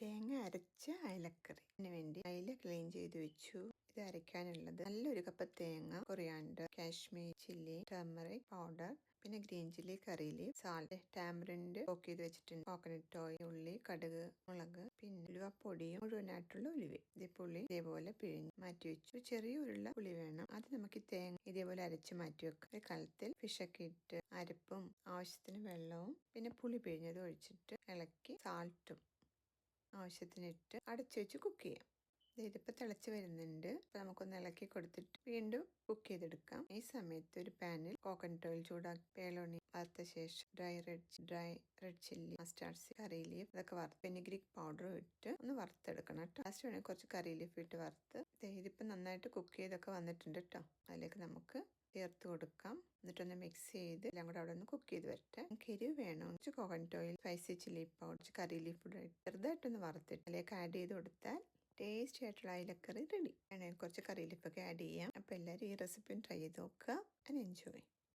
തേങ്ങ അരച്ച അയലക്കറി. അതിന് വേണ്ടി അയില ക്ലീൻ ചെയ്ത് വെച്ചു. ഇത് അരയ്ക്കാനുള്ളത് നല്ലൊരു കപ്പ് തേങ്ങ, coriander, Kashmir chilli, turmeric powder, പിന്നെ green chilli, curry leaf, salt, tamarind soak ചെയ്ത് വെച്ചിട്ടുണ്ട്, കോക്കനട്ട് ഓയിൽ, ഉള്ളി, കടുക്, മുളക്, പിന്നെ ഉലുവപ്പൊടിയും മുഴുവനായിട്ടുള്ള ഉലുവ. പുളി ഇതേപോലെ പിഴിഞ്ഞ് മാറ്റി വെച്ചു. ഒരു ചെറിയ ഉരുള പുളി വേണം. അത് നമുക്ക് തേങ്ങ ഇതേപോലെ അരച്ച് മാറ്റി വെക്കാം. ഒരു കലത്തിൽ ഫിഷൊക്കെ ഇട്ട് അരപ്പും ആവശ്യത്തിന് വെള്ളവും പിന്നെ പുളി പിഴിഞ്ഞത് ഒഴിച്ചിട്ട് ഇളക്കി സാൾട്ടും ആവശ്യത്തിനിട്ട് അടച്ചു വെച്ച് കുക്ക് ചെയ്യാം. ഇതിപ്പോൾ തിളച്ച് വരുന്നുണ്ട്. അപ്പോൾ നമുക്കൊന്ന് ഇളക്കി കൊടുത്തിട്ട് വീണ്ടും കുക്ക് ചെയ്തെടുക്കാം. ഈ സമയത്ത് ഒരു പാനിൽ കോക്കനട്ട് ഓയിൽ ചൂടാക്കി പേലോണി വറുത്ത ശേഷം dry red chilli, mustard seed, കറി ലീഫ് ഇതൊക്കെ വറുത്ത് ഫെനുഗ്രീക്ക് പൗഡർ ഇട്ട് ഒന്ന് വറുത്തെടുക്കണം കേട്ടോ. ലാസ്റ്റ് വേണമെങ്കിൽ കുറച്ച് കറി ലീഫ് ഇട്ട് വറുത്ത് ഇതിപ്പോൾ നന്നായിട്ട് കുക്ക് ചെയ്തൊക്കെ വന്നിട്ടുണ്ട് കേട്ടോ. അതിലേക്ക് നമുക്ക് ചേർത്ത് കൊടുക്കാം. എന്നിട്ടൊന്ന് മിക്സ് ചെയ്ത് എല്ലാം കൂടെ അവിടെ ഒന്ന് കുക്ക് ചെയ്ത് വരട്ടെ. എരിവ് വേണം. കുറച്ച് coconut oil, spicy chilli powder, കുറച്ച് കറി ലീഫ് ഇട്ട് ചെറുതായിട്ടൊന്ന് വറുത്തിട്ട് അതിലേക്ക് ആഡ് ചെയ്ത് കൊടുത്താൽ ടേസ്റ്റി ആയിട്ടുള്ള അയലക്കറി റെഡി. വേണമെങ്കിൽ കുറച്ച് കറി ലീഫൊക്കെ ആഡ് ചെയ്യാം. അപ്പോൾ എല്ലാവരും ഈ റെസിപ്പി ട്രൈ ചെയ്ത് നോക്കുക ആൻഡ് എൻജോയ്.